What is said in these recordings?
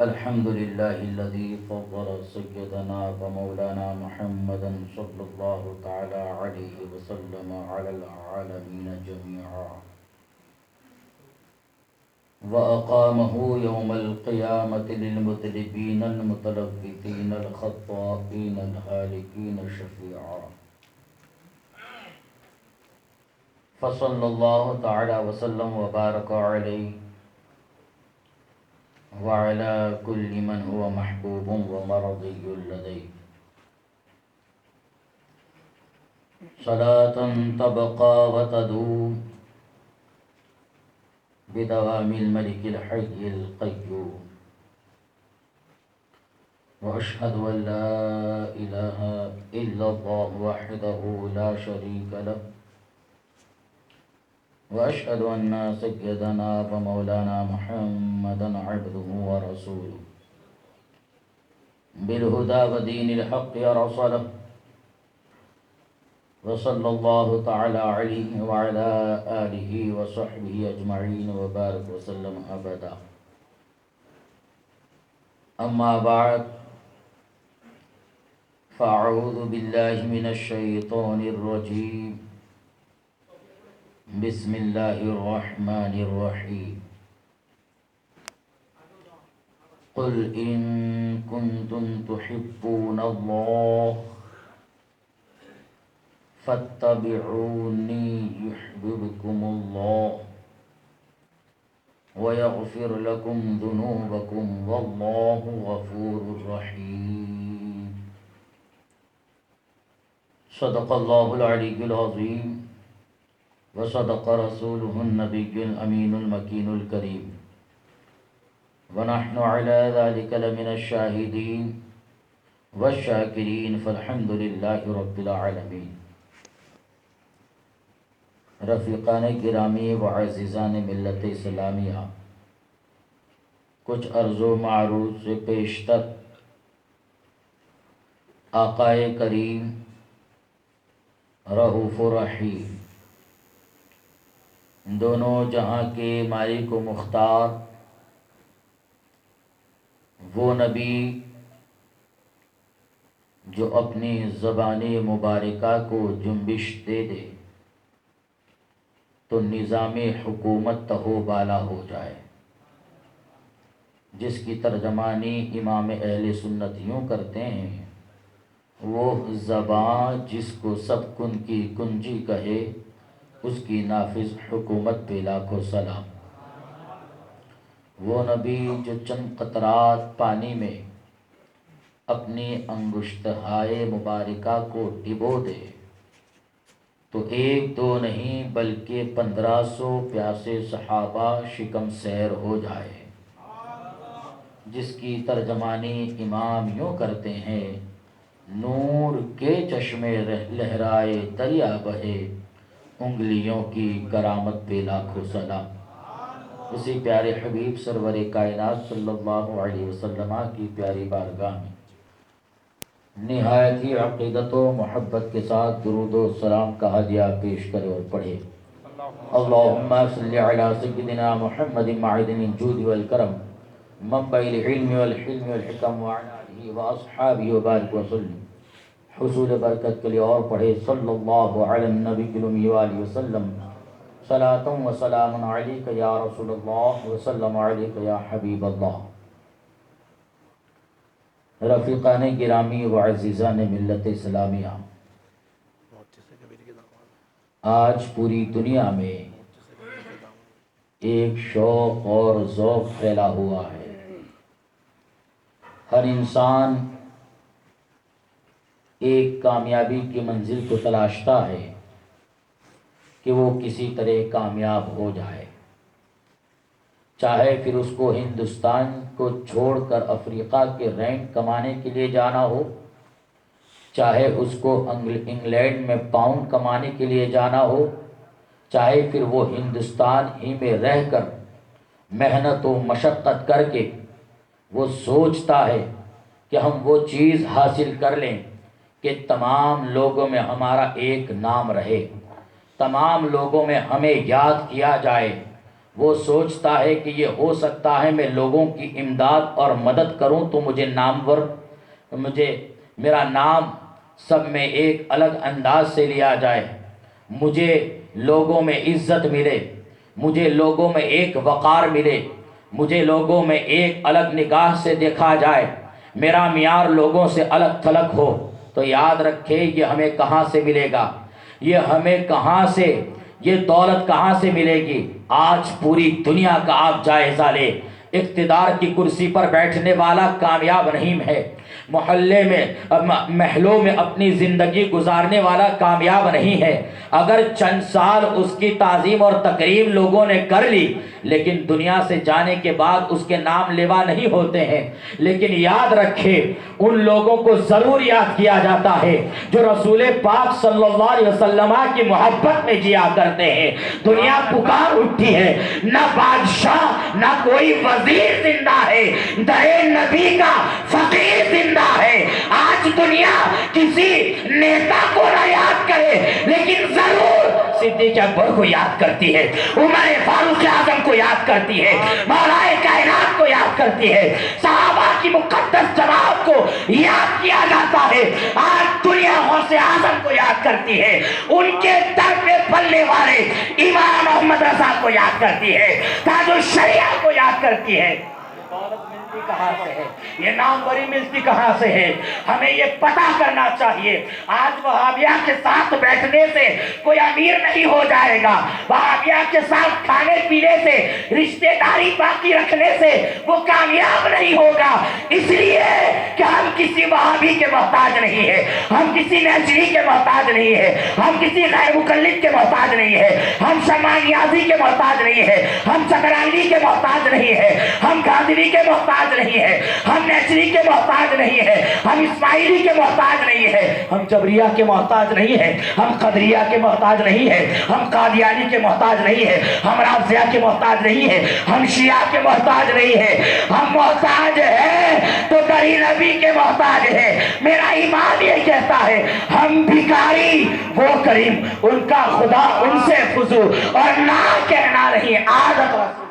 الحمد لله الذي فضل سيدنا ومولانا محمدا صلى الله تعالى عليه وسلم على العالمين جميعا وأقامه يوم القيامة للمذنبين المتلفثين الخطائين الهالكين شفيعا فصلى الله تعالى وسلم وبارك عليه وعلى كل من هو محبوب ومرضي لديه صلاة تبقى وتدوم بدوام الملك الحي القيوم وأشهد أن لا إله إلا الله وحده لا شريك له وأشهد أن سيدنا ومولانا محمدا عبده ورسوله بالهدى ودين الحق أرسله وصلى الله تعالى عليه وعلى آله وصحبه أجمعين وبارك وسلم أبدا أما بعد فأعوذ بالله من الشيطان الرجيم بسم الله الرحمن الرحيم قل إن كنتم تحبون الله فاتبعوني يحببكم الله ويغفر لكم ذنوبكم والله غفور رحيم صدق الله العلي العظيم وصدق رسوله النبي الأمين المكين الكريم ونحن على ذلك لمن الشاهدين والشاکرین فالحمد للہ رب العالمین۔ رفیقان گرامی و عزیزان ملت اسلامیہ، کچھ عرض و معروض سے پیشتر آقائے کریم رؤوف و رحیم، دونوں جہاں کے مالک و مختار، وہ نبی جو اپنی زبان مبارکہ کو جنبش دے دے تو نظام حکومت تہو بالا ہو جائے، جس کی ترجمانی امام اہل سنت یوں کرتے ہیں: وہ زبان جس کو سب کن کی کنجی کہے، اس کی نافذ حکومت پہ لاکھوں سلام۔ وہ نبی جو چند قطرات پانی میں اپنی انگشتہائے مبارکہ کو ڈبو دے تو ایک دو نہیں بلکہ 1500 پیاسے صحابہ شکم سیر ہو جائے، جس کی ترجمانی امام یوں کرتے ہیں: نور کے چشمے لہرائے دریا بہے، انگلیوں کی کرامت پہ لاکھوں سلام۔ اسی پیارے حبیب سرور کائنات صلی اللہ علیہ وسلم کی پیاری بارگاہ میں نہایت ہی عقیدت و محبت کے ساتھ درود و سلام کا ہدیہ پیش کرے اور پڑھے: اللہم صلی علی سیدنا محمد معدن الجود والکرم منبع العلم والحلم والحکم وعلی آلہ واصحابہ وبارک وسلم۔ حصول برکت کے لیے اور پڑھے: صلی اللہ علی النبی الامی وآلہ وسلم، صلاۃ و سلام علیک یا رسول اللہ وسلم علیک یا حبیب اللہ۔ رفیقان گرامی و عزیزان ملت اسلامیہ، آج پوری دنیا میں ایک شوق اور ذوق پھیلا ہوا ہے۔ ہر انسان ایک کامیابی کی منزل کو تلاشتا ہے کہ وہ کسی طرح کامیاب ہو جائے، چاہے پھر اس کو ہندوستان کو چھوڑ کر افریقہ کے رینک کمانے کے لیے جانا ہو، چاہے اس کو انگلینڈ میں پاؤنڈ کمانے کے لیے جانا ہو، چاہے پھر وہ ہندوستان ہی میں رہ کر محنت و مشقت کر کے وہ سوچتا ہے کہ ہم وہ چیز حاصل کر لیں کہ تمام لوگوں میں ہمارا ایک نام رہے، تمام لوگوں میں ہمیں یاد کیا جائے، وہ سوچتا ہے کہ یہ ہو سکتا ہے میں لوگوں کی امداد اور مدد کروں تو مجھے میرا نام سب میں ایک الگ انداز سے لیا جائے، مجھے لوگوں میں عزت ملے، مجھے لوگوں میں ایک وقار ملے، مجھے لوگوں میں ایک الگ نگاہ سے دیکھا جائے، میرا معیار لوگوں سے الگ تھلگ ہو، تو یاد رکھے یہ ہمیں کہاں سے ملے گا، یہ دولت کہاں سے ملے گی؟ آج پوری دنیا کا آپ جائزہ لے، اقتدار کی کرسی پر بیٹھنے والا کامیاب نہیں ہے، محلوں میں اپنی زندگی گزارنے والا کامیاب نہیں ہے۔ اگر چند سال اس کی تعظیم اور تکریم لوگوں نے کر لی، لیکن دنیا سے جانے کے بعد اس کے نام لیوا نہیں ہوتے ہیں۔ لیکن یاد رکھے ان لوگوں کو ضرور یاد کیا جاتا ہے جو رسول پاک صلی اللہ علیہ وسلم کی محبت میں جیا کرتے ہیں۔ دنیا پکار اٹھی ہے، نہ بادشاہ نہ کوئی وزیر زندہ ہے، درے نبی کا فقیر زندہ ہے۔ آج دنیا کسی نیتا کو نہ یاد کرے، لیکن ضرور صدیق اکبر کو یاد کرتی ہے، عمر فاروق اعظم کو یاد کرتی ہے، مولا کائنات کو یاد کرتی ہے، صحابہ کی مقدس جماعت کو یاد کیا جاتا ہے۔ آج دنیا غوث اعظم کو یاد کرتی ہے، ان کے در پہ پلنے والے امام محمد رضا کو یاد کرتی ہے، تاج الشریعہ کو یاد کرتی ہے۔ دولت ملتی کہاں سے ہے؟ یہ ناموری ملتی کہاں سے ہے؟ ہمیں یہ پتہ کرنا چاہیے۔ آج وہابیہ کے ساتھ بیٹھنے سے کوئی امیر نہیں ہو جائے گا، وہابیہ کے ساتھ کھانے پینے سے، رشتہ داری باقی رکھنے سے وہ کامیاب نہیں ہوگا، اس لیے کہ ہم کسی وہابی کے محتاج نہیں ہے، ہم کسی نیچری کے محتاج نہیں ہے، ہم کسی غیر مقلد کے محتاج نہیں ہے، ہم شمع نیازی کے محتاج نہیں ہے، ہم چکرائیلی کے محتاج نہیں ہے، ہم غازوی کے محتاج نہیں ہے، ہم نیچری کے محتاج نہیں ہے، ہم اسماعیلی کے محتاج نہیں ہے، ہم جبریہ کے محتاج نہیں ہے، ہم قدریہ کے محتاج نہیں ہے، ہم قادیانی کے محتاج نہیں ہے، ہم رافضیہ کے محتاج نہیں ہے، ہم شیعہ کے محتاج نہیں ہے، ہم محتاج ہیں تو دری نبی کے محتاج ہے۔ میرا ایمان یہ کہتا ہے ہم بھکاری وہ کریم، ان کا خدا ان سے خضوع، اور نہ کہنا نہیں، عادت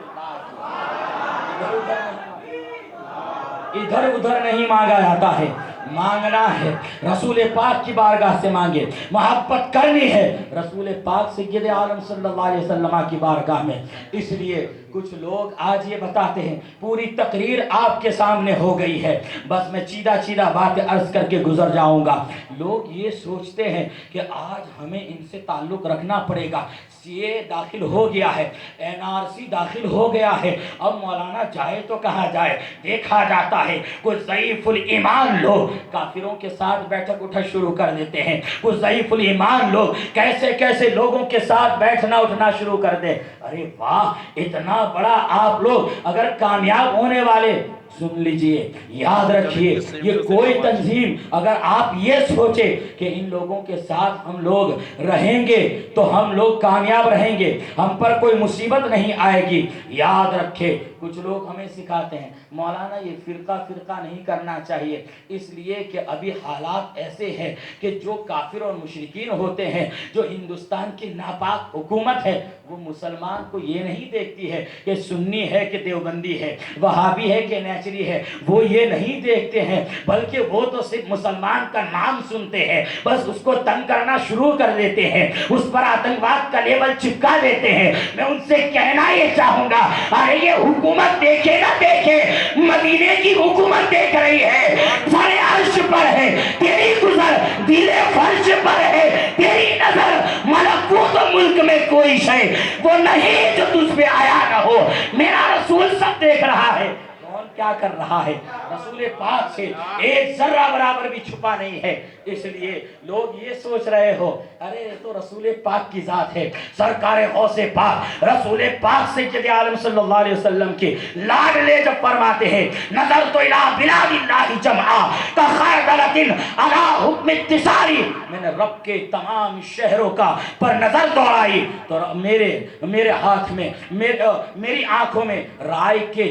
ادھر ادھر نہیں مانگا جاتا ہے، مانگنا ہے رسول پاک کی بارگاہ سے مانگے، محبت کرنی ہے رسول پاک سید عالم صلی اللہ علیہ وسلم کی بارگاہ میں۔ اس لیے کچھ لوگ آج یہ بتاتے ہیں، پوری تقریر آپ کے سامنے ہو گئی ہے، بس میں چیدہ چیدہ باتیں عرض کر کے گزر جاؤں گا۔ لوگ یہ سوچتے ہیں کہ آج ہمیں ان سے تعلق رکھنا پڑے گا، سی اے داخل ہو گیا ہے، این آر سی داخل ہو گیا ہے، اب مولانا جائے تو کہاں جائے؟ دیکھا جاتا ہے کچھ ضعیف الایمان لوگ کافروں کے ساتھ بیٹھک اٹھک شروع کر دیتے ہیں، کچھ ضعیف الایمان لوگ کیسے کیسے لوگوں کے ساتھ بیٹھنا اٹھنا شروع کر دے۔ ارے واہ، اتنا بڑا آپ لوگ اگر کامیاب ہونے والے، سن لیجئے، یاد رکھیے، یہ کوئی تنظیم اگر آپ یہ سوچے کہ ان لوگوں کے ساتھ ہم لوگ رہیں گے تو ہم لوگ کامیاب رہیں گے، ہم پر کوئی مصیبت نہیں آئے گی، یاد رکھے کچھ لوگ ہمیں سکھاتے ہیں مولانا یہ فرقہ نہیں کرنا چاہیے، اس لیے کہ ابھی حالات ایسے ہیں کہ جو کافر اور مشرکین ہوتے ہیں، جو ہندوستان کی ناپاک حکومت ہے، وہ مسلمان کو یہ نہیں دیکھتی ہے کہ سنی ہے کہ دیوبندی ہے، وہابی ہے کہ نیچری ہے، وہ یہ نہیں دیکھتے ہیں، بلکہ وہ تو صرف مسلمان کا نام سنتے ہیں، بس اس کو تنگ کرنا شروع کر دیتے ہیں، اس پر آتنکواد کا لیبل چپکا دیتے ہیں۔ میں ان سے کہنا یہ چاہوں گا، ارے یہ حکومت دیکھے نہ دیکھے، مدینے کی حکومت دیکھ رہی ہے، سر عرش پر ہے تیری گزر، دل فرش پر ہے تیری نظر، ملکوت و ملک میں کوئی شے وہ نہیں جو تجھ پہ آیا نہ ہو، میرا رسول سب دیکھ رہا ہے کون کیا کر رہا ہے، رسول پاک سے ایک ذرہ برابر بھی چھپا نہیں ہے۔ اس لیے لوگ یہ سوچ رہے ہو ارے یہ تو رسول پاک کی ذات ہے، سرکار غوث پاک رسول پاک سید عالم صلی اللہ علیہ وسلم کے لاڈلے جب فرماتے ہیں نظر تو الہ بلاد اللہ جمعا کخردلت علی حکم اتصاری، میں نے رب کے تمام شہروں کا پر نظر دوڑائی تو میرے ہاتھ میں میری آنکھوں میں رائے کے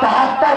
73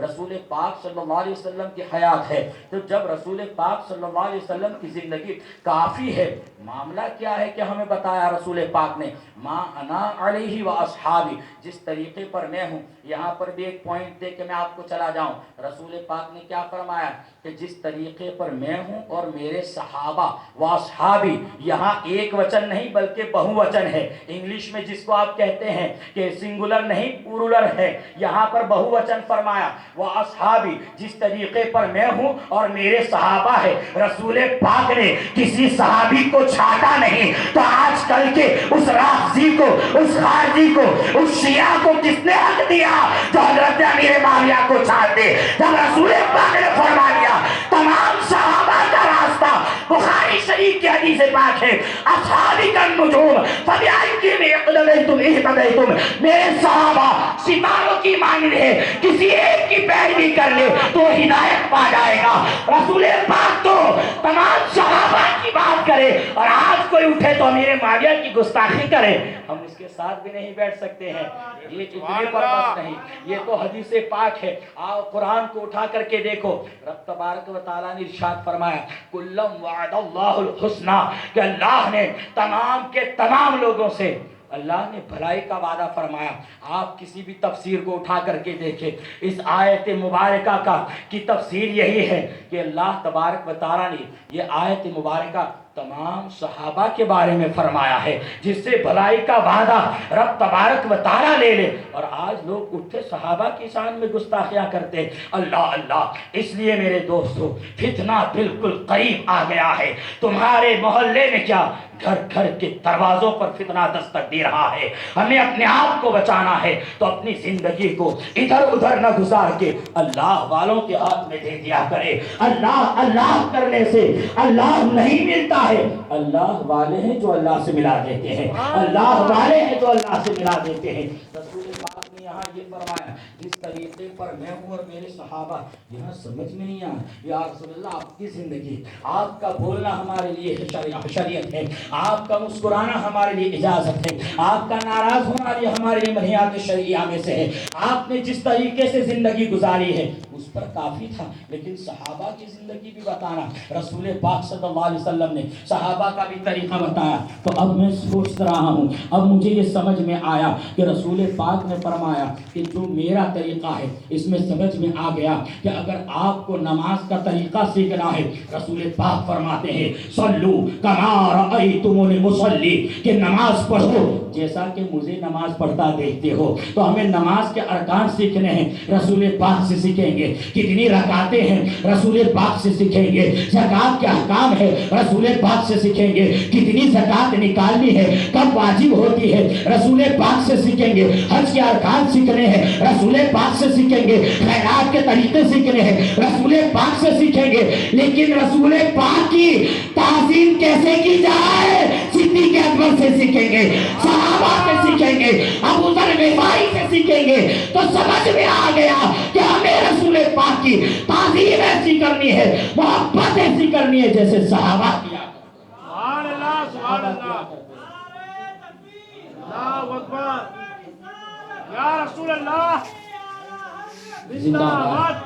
رسول پاک صلی اللہ علیہ وسلم کی حیات ہے. تو جب رسول پاک صلی اللہ علیہ وسلم کی زندگی کافی ہے، معاملہ کیا ہے کہ ہمیں بتایا رسول پاک نے ما انا علیہ و اصحابی، جس طریقے پر میں ہوں. یہاں پر بھی ایک پوائنٹ دے کے میں آپ کو چلا جاؤں. رسول پاک نے کیا فرمایا کہ جس طریقے پر میں ہوں اور میرے صحابہ و اصحابی، یہاں ایک وچن نہیں بلکہ بہو وچن ہے. انگلش میں جس کو آپ کہتے ہیں کہ سنگولر نہیں پلورل ہے، یہاں پر بہو وچن فرمایا. وہ اصحابی، جس طریقے پر میں ہوں اور میرے صحابہ ہے. رسول پاک نے کسی صحابی کو چھاٹا نہیں. تو آج کل کے اس رافضی کو، اس خارجی کو، اس شیعہ کو کس نے حق دیا جو حضرت امیر معاویہ کو چھاٹ دے؟ جب رسول پاک نے فرما دیا تمام صحابہ کا راستہ، بخاری شریف کی حدیث پاک ہے اصحابی کا نجوم فبأيهم اقتديتم اهتديتم، میرے صحابہ ستاروں کی مانند ہے، کسی ایک کی پیروی کر لے تو ہدایت پا جائے گا. رسول پاک تو تمام صحابہ کی بات کرے اور آج کوئی اٹھے تو امیر معاویہ کی گستاخی کرے، ہم اس کے ساتھ بھی نہیں بیٹھ سکتے ہیں. یہ اتنے پر بس نہیں، یہ تو حدیث پاک ہے. آؤ قرآن کو اٹھا کر کے دیکھو. رب تبارک و تعالیٰ نے ارشاد فرمایا کلم وعد اللہ الحسنی، کہ اللہ نے تمام کے تمام لوگوں سے اللہ نے بھلائی کا وعدہ فرمایا. آپ کسی بھی تفسیر کو اٹھا کر کے دیکھیں، اس آیت مبارکہ کا کی تفسیر یہی ہے کہ اللہ تبارک و تعالیٰ نے یہ آیت مبارکہ تمام صحابہ کے بارے میں فرمایا ہے، جس سے بھلائی کا وعدہ رب تبارک و تعالیٰ لے لے. اور آج لوگ اٹھے صحابہ کی شان میں گستاخیاں کرتے. اللہ اللہ. اس لیے میرے دوستو فتنہ بالکل قریب آ گیا ہے. تمہارے محلے میں کیا، گھر گھر کے دروازوں پر فتنہ دستک دے رہا ہے. ہمیں اپنے آپ کو بچانا ہے تو اپنی زندگی کو ادھر ادھر نہ گزار کے اللہ والوں کے ہاتھ میں دے دیا کرے. اللہ اللہ کرنے سے اللہ نہیں ملتا ہے. اللہ والے ہیں جو اللہ سے ملا دیتے ہیں، اللہ والے ہیں جو اللہ سے ملا دیتے ہیں. رسول پاک نے یہاں یہ فرمایا جس طریقے پر میں ہوں اور میرے صحابہ. یہاں سمجھ میں نہیں آیا یا رسول اللہ آپ کی زندگی، آپ کا بولنا ہمارے لیے شریعت ہے، آپ کا مسکرانا ہمارے لیے اجازت ہے، آپ کا ناراض ہونا بھی ہمارے لیے منہیات شرعیہ میں سے ہے. آپ نے جس طریقے سے زندگی گزاری ہے اس پر کافی تھا، لیکن صحابہ کی زندگی بھی بتانا. رسول پاک صلی اللہ علیہ وسلم نے صحابہ کا بھی طریقہ بتایا. تو اب میں سوچ رہا ہوں، اب مجھے یہ سمجھ میں آیا کہ رسول پاک نے فرمایا کہ جو میرا طریقہ ہے اس میں سمجھ میں آ گیا کہ اگر آپ کو نماز کا طریقہ سیکھنا ہے، رسول پاک فرماتے ہیں صلو کما رأیتمونی مصلی، کہ نماز پڑھو جیسا کہ مجھے نماز پڑھتا دیکھتے ہو. تو ہمیں نماز کے ارکان سیکھنے ہیں، رسول پاک سے سیکھیں گے. کتنی رکعتیں ہیں، رسول پاک سے سیکھیں گے. زکوٰۃ کے احکام ہے، رسول پاک سے سیکھیں گے. کتنی زکوٰۃ نکالنی ہے، کب واجب ہوتی ہے، رسول پاک سے سیکھیں گے. حج کے ارکان سیکھنے ہیں، رسول پاک سے سیکھیں گے. خیرات کے طریقے سیکھنے ہیں، رسول پاک سے سیکھیں گے. لیکن رسول پاک کی تعظیم کیسے کی جائے، صدیق اکبر سے سیکھیں گے، صحابہ سے سیکھیں گے، ابو ذر غفاری سے سیکھیں گے. تو سمجھ میں آ گیا کہ ہمیں رسول پاک کی تعظیم ایسی کرنی ہے، محبت ایسی کرنی ہے جیسے صحابہ کیا. سبحان اللہ سبحان اللہ اللہ اکبر یا رسول اللہ. زندہ باد.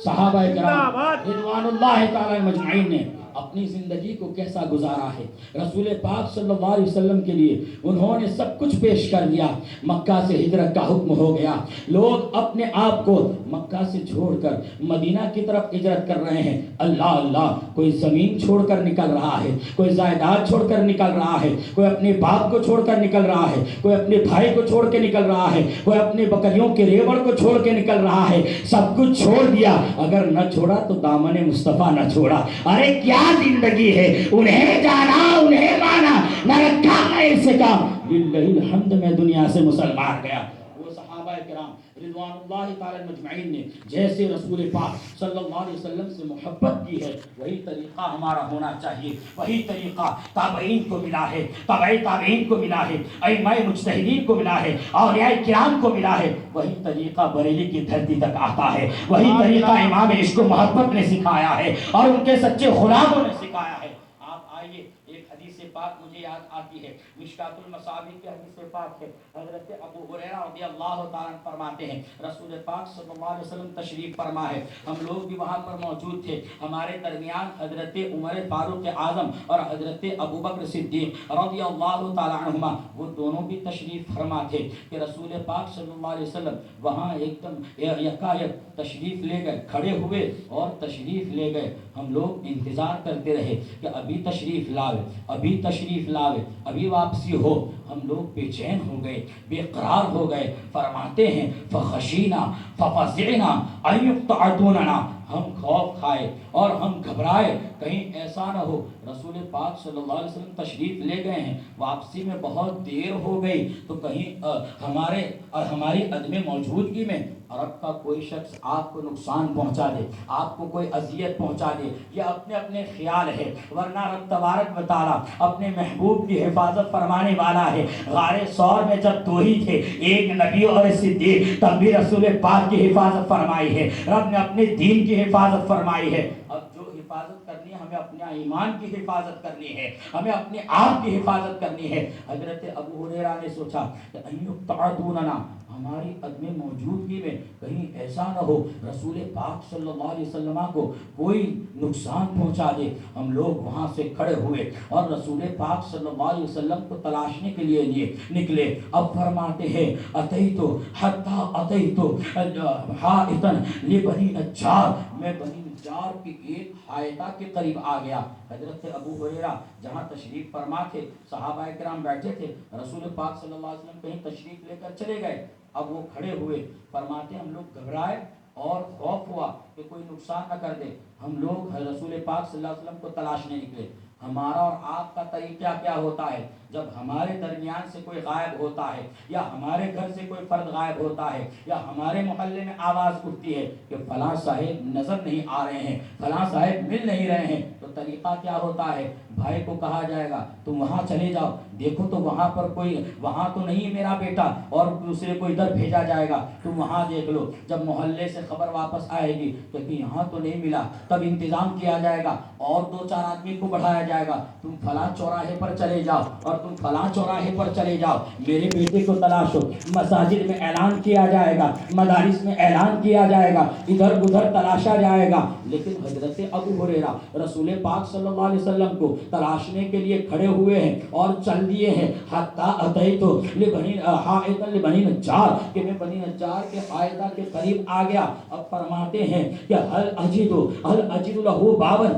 صحابہ کرام رضوان اللہ تعالی مجمعین نے اپنی زندگی کو کیسا گزارا ہے. رسول پاک صلی اللہ علیہ وسلم کے لیے انہوں نے سب کچھ پیش کر دیا. مکہ سے ہجرت کا حکم ہو گیا. لوگ اپنے آپ کو مکہ سے چھوڑ کر مدینہ کی طرف ہجرت کر رہے ہیں. اللہ اللہ. کوئی زمین چھوڑ کر نکل رہا ہے، کوئی جائیداد چھوڑ کر نکل رہا ہے، کوئی اپنے باپ کو چھوڑ کر نکل رہا ہے، کوئی اپنے بھائی کو چھوڑ کے نکل رہا ہے، کوئی اپنے بکریوں کے ریوڑ کو چھوڑ کے نکل رہا ہے. سب کچھ چھوڑ دیا. اگر نہ چھوڑا تو دامن مصطفیٰ نہ چھوڑا. ارے کیا زندگی ہے، انہیں جانا انہیں مانا، نہ رکھا ایسے کام. للہ الحمد میں دنیا سے مسلمان گیا. وہ صحابہ کرام رضوان اللہ تعالی مجمعین نے جیسے رسول پاک صلی اللہ علیہ وسلم سے محبت کی ہے، وہی طریقہ ہمارا ہونا چاہیے. وہی طریقہ تابعین کو ملا ہے، تابعی تابعین کو ملا ہے، ائمہ مجتہدین کو ملا ہے، اولیاء کرام کو ملا ہے. وہی طریقہ بریلی کی دھرتی تک آتا ہے. وہی طریقہ امام عشق و محبت نے سکھایا ہے اور ان کے سچے غلاموں نے سکھایا ہے. آپ آئیے ایک حدیث پاک مجھے یاد آتی ہے، مشکات المصابیح کی حدیث پاک ہے، حضرت ابو ہریرہ رضی اللہ تعالیٰ فرماتے ہیں رسول پاک صلی اللہ علیہ وسلم تشریف فرما ہے، ہم لوگ بھی وہاں پر موجود تھے، ہمارے درمیان حضرت عمر فاروق اعظم اور حضرت ابو بکر صدیق رضی اللہ تعالیٰ عنہما وہ دونوں بھی تشریف فرما تھے کہ رسول پاک صلی اللہ علیہ وسلم وہاں ایک دم یکایک تشریف لے گئے، کھڑے ہوئے اور تشریف لے گئے۔ ہم لوگ انتظار کرتے رہے کہ ابھی تشریف لاوے، ابھی تشریف لاوے، ابھی واپسی ہو۔ ہم لوگ بے چین ہو گئے، بے قرار ہو گئے۔ فرماتے ہیں فخشینا ففزعنا ان یقطع دوننا، ہم خوف کھائے اور ہم گھبرائے کہیں ایسا نہ ہو رسول پاک صلی اللہ علیہ وسلم تشریف لے گئے ہیں، واپسی میں بہت دیر ہو گئی تو کہیں ہماری عدم موجودگی میں عرب کا کوئی شخص آپ کو نقصان پہنچا دے، آپ کو کوئی اذیت پہنچا دے، یہ اپنے خیال ہے، ورنہ رب تبارک و تعالیٰ اپنے محبوب کی حفاظت فرمانے والا ہے۔ غار ثور میں جب دو ہی تھے، ایک نبی اور صدیق، تب بھی رسول پاک کی حفاظت فرمائی ہے، رب نے اپنے دین کی حفاظت فرمائی ہے۔ اب جو حفاظت کرنی ہے ہمیں اپنے ایمان کی حفاظت کرنی ہے، ہمیں اپنے آپ کی حفاظت کرنی ہے۔ حضرت ابو ہریرہ نے سوچا کہ ان یقطع دوننا، ہماری عدم موجودگی میں کہیں ایسا نہ ہو رسول پاک صلی اللہ علیہ وسلم کو کوئی نقصان پہنچا دے۔ ہم لوگ وہاں سے کھڑے ہوئے اور رسول پاک صلی اللہ علیہ وسلم کو تلاشنے کے لیے نکلے۔ اب فرماتے ہیں اتیتو حتی اتیتو حائطا لبنی نجار، میں بنی نجار کی ایک حائطہ کے قریب آ گیا۔ حضرت ابو ہریرہ جہاں تشریف فرما تھے، صحابہ کرام بیٹھے تھے، رسول پاک صلی اللہ علیہ وسلم کہیں تشریف لے کر چلے گئے۔ اب وہ کھڑے ہوئے، فرماتے ہم لوگ گھبرائے اور خوف ہوا کہ کوئی نقصان نہ کر دے۔ ہم لوگ رسول پاک صلی اللہ علیہ وسلم کو تلاشنے نکلے۔ ہمارا اور آپ کا طریقہ کیا ہوتا ہے جب ہمارے درمیان سے کوئی غائب ہوتا ہے یا ہمارے گھر سے کوئی فرد غائب ہوتا ہے یا ہمارے محلے میں آواز اٹھتی ہے کہ فلاں صاحب نظر نہیں آ رہے ہیں، فلاں صاحب مل نہیں رہے ہیں، تو طریقہ کیا ہوتا ہے؟ بھائی کو کہا جائے گا تم وہاں چلے جاؤ، دیکھو تو وہاں پر کوئی، وہاں تو نہیں میرا بیٹا، اور دوسرے کو ادھر بھیجا جائے گا، تم وہاں دیکھ لو۔ جب محلے سے خبر واپس آئے گی تو کہ یہاں تو نہیں ملا، تب انتظام کیا جائے گا اور 2-4 آدمی کو بڑھایا جائے گا، تم فلاں چوراہے پر چلے جاؤ اور تم فلاں چوراہے پر چلے جاؤ، میرے بیٹے کو تلاشو۔ مساجد میں اعلان کیا جائے گا، مدارس میں اعلان کیا جائے گا، ادھر ادھر تلاشا جائے گا۔ لیکن حضرت ابو ہریرہ رسول پاک صلی اللہ علیہ وسلم کو تلاشنے کے لیے کھڑے ہوئے ہیں اور چل دیے ہیں۔ حتی اتیتو حائطا لبنی نجار، کہ میں بنی نجار کے حائطہ کے قریب آ گیا۔ اب فرماتے ہیں کہ هل اجد له بابا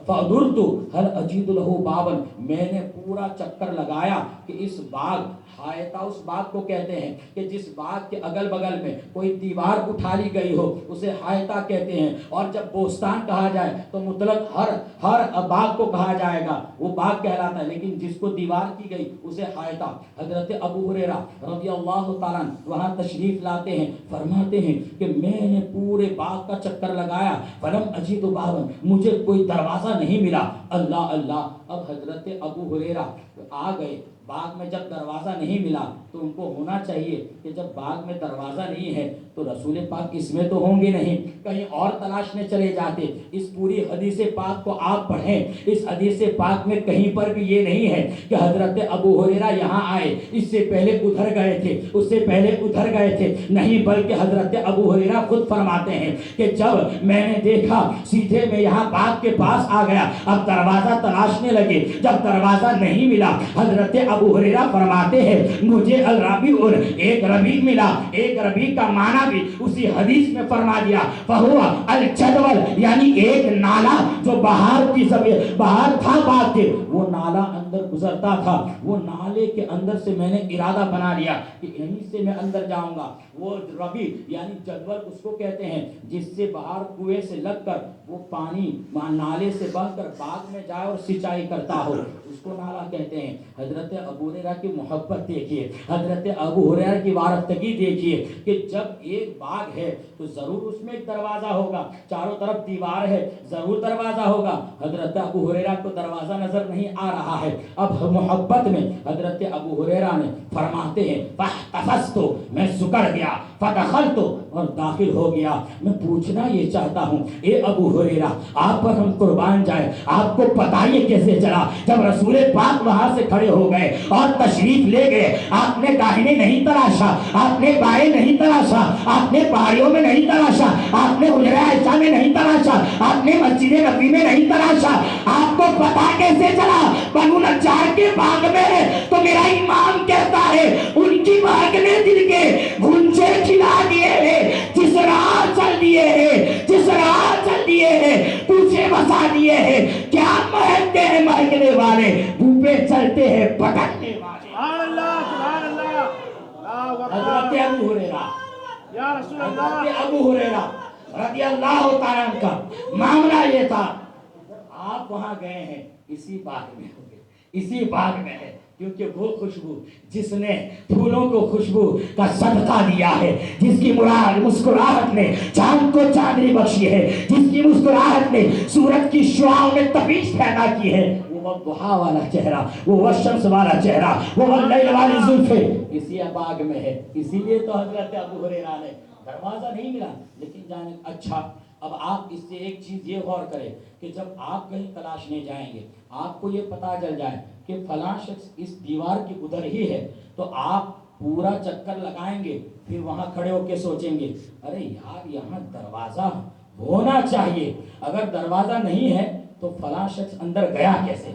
فدرت هل اجد له بابا، میں نے پورا چکر لگایا کہ اس باغ، حائطہ اس باغ کو کہتے ہیں کہ جس باغ کے اگل بغل میں کوئی دیوار اٹھا لی گئی ہو اسے حائطہ کہتے ہیں، اور جب بوستان کہا جائے تو مطلق ہر باغ کو کہا جائے گا، وہ باغ کہلاتا ہے، لیکن جس کو دیوار کی گئی اسے حائطہ۔ حضرت ابو ہریرہ رضی اللہ تعالیٰ وہاں تشریف لاتے ہیں، فرماتے ہیں کہ میں نے پورے باغ کا چکر لگایا، فلم اجد بابا، مجھے کوئی دروازہ نہیں ملا۔ اللہ اللہ، اب حضرت ابو ہریرہ آ گئے باغ میں، جب دروازہ نہیں ملا تو ان کو ہونا چاہیے کہ جب باغ میں دروازہ نہیں ہے تو رسول پاک اس میں تو ہوں گے نہیں، کہیں اور تلاشنے چلے جاتے۔ اس پوری حدیث پاک کو آپ پڑھیں، اس حدیث پاک میں کہیں پر بھی یہ نہیں ہے کہ حضرت ابو ہریرہ یہاں آئے، اس سے پہلے ادھر گئے تھے، اس سے پہلے ادھر گئے تھے، نہیں، بلکہ حضرت ابو ہریرہ خود فرماتے ہیں کہ جب میں نے دیکھا سیدھے میں یہاں باغ کے پاس آ گیا، اب دروازہ تلاشنے لگے، جب دروازہ نہیں ملا، حضرت ابو ہریرہ فرماتے ہیں مجھے الربیع، ایک ربیع ملا، ایک ربیع کا معنی بھی اسی حدیث میں فرما دیا، فہو الجدول، یعنی ایک نالا جو باہر تھا باغ کے، وہ نالا اندر گزرتا تھا، وہ نالے کے اندر سے میں نے ارادہ بنا لیا کہ یہیں سے میں اندر جاؤں گا۔ وہ ربیع یعنی جدول اس کو کہتے ہیں جس سے باہر کنویں سے لگ کر وہ پانی نالے سے بہ کر باغ میں جائے اور سینچائی کرتا ہو، اس کو نالا کہتے ہیں۔ حضرت ابو ہریرہ کی محبت دیکھیے، حضرت ابو ہریرہ کی وارفتگی دیکھیے کہ جب ایک باغ ہے تو ضرور اس میں ایک دروازہ ہوگا، چاروں طرف دیوار ہے، ضرور دروازہ ہوگا۔ حضرت ابو ہریرہ کو دروازہ نظر نہیں آ رہا ہے، اب محبت میں حضرت ابو ہریرہ نے فرماتے ہیں فاحتفظت، میں سکڑ گیا، فدخلت، اور داخل ہو گیا۔ میں پوچھنا یہ چاہتا ہوں، اے ابو ہریرہ آپ پر ہم قربان جائیں، آپ کو پتہ یہ کیسے چلا جب رسول پاک وہاں سے کھڑے ہو گئے اور تشریف لے گئے، آپ نے داہنے نہیں تراشا، آپ نے بائیں نہیں تراشا، آپ نے پہاڑیوں میں نہیں تراشا، آپ نے حجرہ عائشہ میں نہیں تراشا، آپ نے مسجد نبوی میں نہیں تراشا، آپ کو پتہ کیسے چلا بنو نجار کے باغ میں ہے؟ تو میرا امام کہتا ہے ان کی باغ نے دل کے گھنچے کھلا دیے ہیں، جس راہ چل دیے ہیں، جس راہ چل دیے ہیں تجھے بسا دیے ہیں، کیا مہکتے ہیں مہکنے والے، بھوپے چلتے ہیں بھٹکنے والے۔ سبحان اللہ سبحان اللہ اللہ حضرت اکبر ابو ہریرہ، یا رسول اللہ حضرت ابو ہریرہ رضی اللہ تعالیٰ عنہ کا معاملہ یہ تھا، آپ وہاں گئے ہیں اسی باغ میں ہو گئے، اسی باغ میں ہے، کیونکہ وہ خوشبو جس نے پھولوں کو خوشبو کا صدقہ دیا ہے، جس کی مسکراہٹ نے چاند کو چاندنی بخشی ہے، جس کی مسکراہٹ نے سورج کی شعاعوں میں تپش پیدا کی ہے، وہ ضحیٰ والا چہرہ، وہ والشمس والا چہرہ، وہ واللیل والی زلفیں اسی باغ میں ہے۔ اسی لیے تو حضرت ابو ہریرہ نے دروازہ نہیں ملا لیکن جانے اچھا۔ اب آپ اس سے ایک چیز یہ غور کریں کہ جب آپ کہیں تلاشنے جائیں گے، آپ کو یہ پتہ چل جائے کہ فلاں شخص اس دیوار کی ادھر ہی ہے، تو آپ پورا چکر لگائیں گے، پھر وہاں کھڑے ہو کے سوچیں گے ارے یار یہاں دروازہ ہونا چاہیے، اگر دروازہ نہیں ہے تو فلاں شخص اندر گیا کیسے؟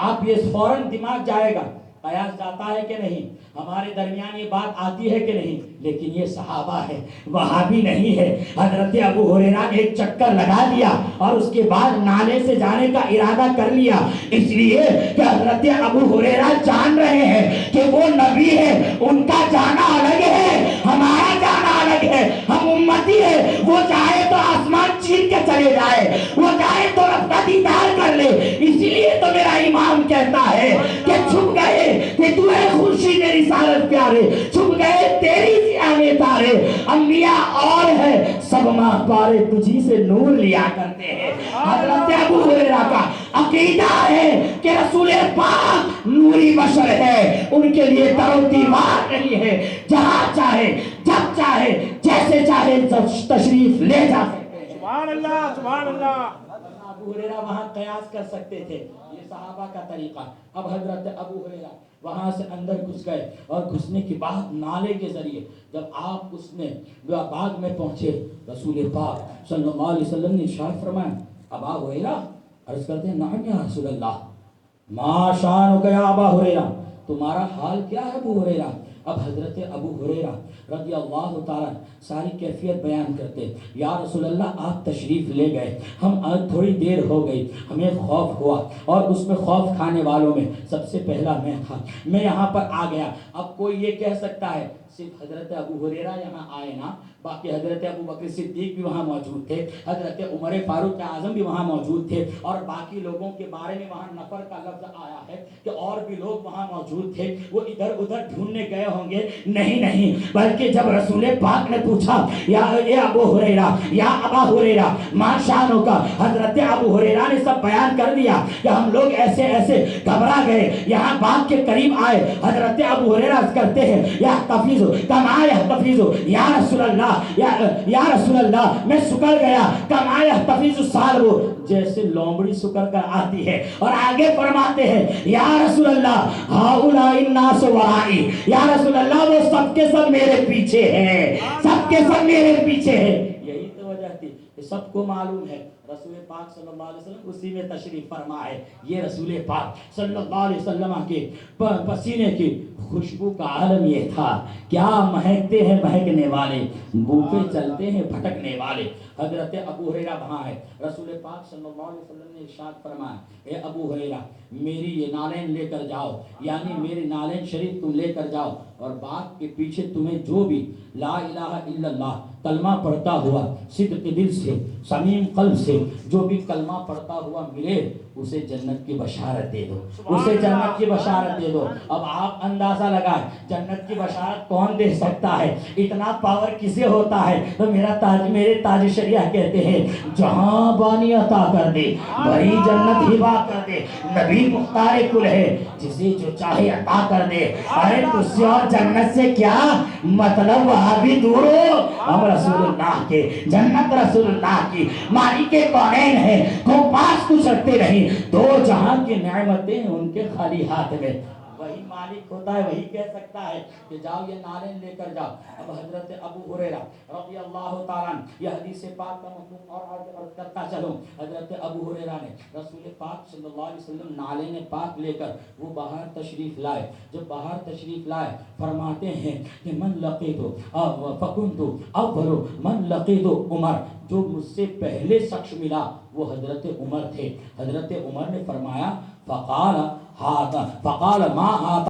آپ یہ فوراً دماغ جائے گا، قیاس جاتا ہے کہ نہیں، ہمارے درمیان یہ بات آتی ہے کہ نہیں، لیکن یہ صحابہ ہے، وہابی نہیں ہے۔ حضرت ابو ہریرہ نے ایک چکر لگا دیا اور اس کے بعد نالے سے جانے کا ارادہ کر لیا، اس لیے کہ حضرت ابو ہریرہ جان رہے ہیں کہ وہ نبی ہے، ان کا جانا الگ ہے، ہمارا جانا الگ ہے، ہم امتی ہے، وہ چاہے تو آسمان چیر کے چلے جائے، وہ چاہے تو رب کا دیدار کر لے۔ اسی لیے تو میرا امام کہتا ہے کہ چھپ گئے کہ تو اے خورشید رسالت پیارے، چھپ گئے تیری سیانے تارے، انبیاء اور ہے سب ماہ پارے تجھی سے نور لیا کرتے ہیں۔ حضرت ابو ہریرہ کا عقیدہ ہے کہ رسول پاک نوری بشر ہے، ان کے لیے در و دیوار نہیں ہے، جہاں چاہے جب چاہے جیسے چاہے تشریف لے جا سکتے ہیں۔ سبحان اللہ سبحان اللہ ابو ہریرہ وہاں قیاس کر سکتے تھے، یہ صحابہ کا طریقہ۔ اب حضرت ابو ہریرہ وہاں سے اندر گھس گئے اور گھسنے کے بعد نالے کے ذریعے جب آپ اس نے باغ میں پہنچے، رسول پاک صلی اللہ علیہ وسلم نے ارشاد فرمایا ابا ہریرہ، عرض کرتے ہیں نعم یا رسول اللہ، ما شانک یا ابا ہریرہ، تمہارا حال کیا ہے ابو ہریرہ؟ اب حضرت ابو ہریرہ رضی اللہ تعالیٰ ساری کیفیت بیان کرتے، یا رسول اللہ آپ تشریف لے گئے، ہم آج تھوڑی دیر ہو گئی، ہمیں خوف ہوا، اور اس میں خوف کھانے والوں میں سب سے پہلا میں تھا، میں یہاں پر آ گیا۔ اب کوئی یہ کہہ سکتا ہے صرف حضرت ابو ہریرہ یہاں آئے نا، باقی حضرت ابو بکر صدیق بھی وہاں موجود تھے، حضرت عمر فاروق اعظم بھی وہاں موجود تھے، اور باقی لوگوں کے بارے میں وہاں نفر کا لفظ آیا ہے کہ اور بھی لوگ وہاں موجود تھے، وہ ادھر ادھر ڈھونڈنے گئے ہوں گے۔ نہیں، بلکہ جب رسول پاک نے پوچھا یا اے ابو ہریرہ یا ابا ہریرہ ما شانو کا، حضرت ابو ہریرہ نے سب بیان کر دیا کہ ہم لوگ ایسے ایسے گھبرا گئے، یہاں باغ کے قریب آئے، حضرت ابو ہریرہ کرتے ہیں یا تفیض کما یحتفظ یا رسول اللہ، یا رسول اللہ میں سکڑ گیا، کما یحتفظ الثعلب، جیسے لومڑی سکڑ کر آتی ہے، اور آگے فرماتے ہیں یا رسول اللہ ہؤلاء الناس ورائی، یا رسول اللہ وہ سب کے سب میرے پیچھے ہیں، سب کے سب میرے پیچھے ہیں۔ یہی تو وجہ تھی کہ سب کو معلوم ہے رسول پاک صلی اللہ علیہ وسلم اسی میں تشریف فرما ہے، یہ رسول پاک صلی اللہ علیہ وسلم کے پسینے کی خوشبو کا عالم یہ تھا، کیا مہکتے ہیں مہکنے والے، بوپے چلتے ہیں بھٹکنے والے۔ حضرت ابو ہریرہ وہاں ہے، رسول پاک صلی اللہ علیہ وسلم نے ارشاد فرمایا اے ابو ہریرہ میری یہ نالین لے کر جاؤ، یعنی میری نالین شریف تم لے کر جاؤ، اور باغ کے پیچھے تمہیں جو بھی لا الہ الا اللہ کلمہ پڑھتا ہوا صدق دل سے صمیم قلب سے جو بھی کلمہ پڑھتا ہوا ملے اسے جنت کی بشارت دے دو، اسے جنت کی بشارت دے دو۔ اب آپ اندازہ لگائیں جنت کی بشارت کون دے سکتا ہے، اتنا پاور کسے ہوتا ہے؟ تو میرے تاج شریعہ کہتے ہیں جہاں بانی عطا کر دے وہی جنت ہبا کر دے، نبی مختار کل ہے جسے جو چاہے عطا کر دے۔ ارے تجھ سے اور جنت سے کیا مطلب، وہاں بھی دور ہو، ہم رسول اللہ کے، جنت رسول اللہ کی، مالک کونین ہے، کو پاس کچھ رکھتے نہیں، دو جہاں کی نعمتیں ان کے خالی ہاتھ میں، وہی مالک ہوتا ہے، وہی کہہ سکتا ہے کہ جاؤ یہ نالین لے کر جاؤ۔ اب حضرت ابو ہریرہ رضی اللہ تعالیٰ یہ حدیث پاک کا مفہوم اور عرض کرتا چلوں۔ حضرت ابو ہریرہ نے رسول پاک صلی اللہ علیہ وسلم نالین پاک لے کر وہ باہر تشریف لائے، جب باہر تشریف لائے فرماتے ہیں کہ من لقیت فکنت اول من لقیت عمر، جو مجھ سے پہلے شخص ملا وہ حضرت عمر تھے۔ حضرت عمر نے فرمایا فقال ما